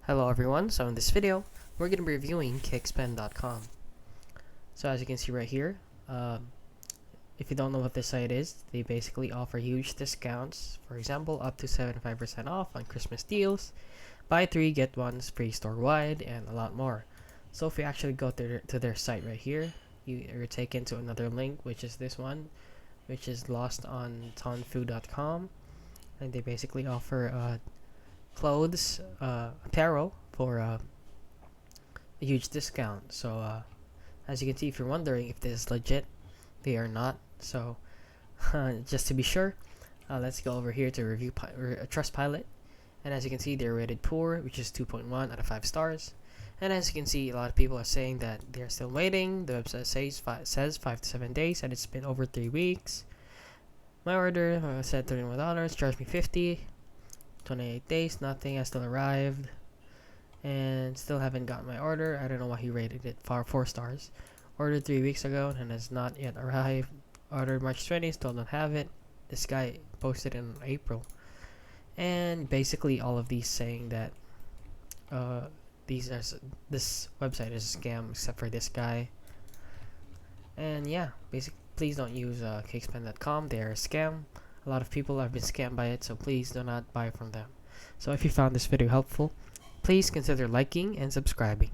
Hello everyone, so in this video, we're going to be reviewing Cakespen.com. So as you can see right here, if you don't know what this site is, they basically offer huge discounts. For example, up to 75% off on Christmas deals, buy 3 get 1 free store-wide, and a lot more. So if you actually go to their site right here, you're taken to another link, which is this one, which is lost on tonfu.com, and they basically offer clothes, apparel for a huge discount. So as you can see, if you're wondering if this is legit, they are not. So just to be sure, let's go over here to review Trustpilot, and as you can see, they're rated poor, which is 2.1 out of 5 stars. And as you can see, a lot of people are saying that they're still waiting. The website says 5 to 7 days, and it's been over 3 weeks. My order said $31, charged me $50. 28 days, nothing has still arrived, and still haven't got my order. I don't know why he rated it 4 stars. Ordered 3 weeks ago and has not yet arrived. Ordered March 20, still don't have it. This guy posted in April, and basically all of these saying that this website is a scam, except for this guy. And yeah, basically, please don't use Cakespen.com. They're a scam. A lot of people have been scammed by it, so please do not buy from them. So if you found this video helpful, please consider liking and subscribing.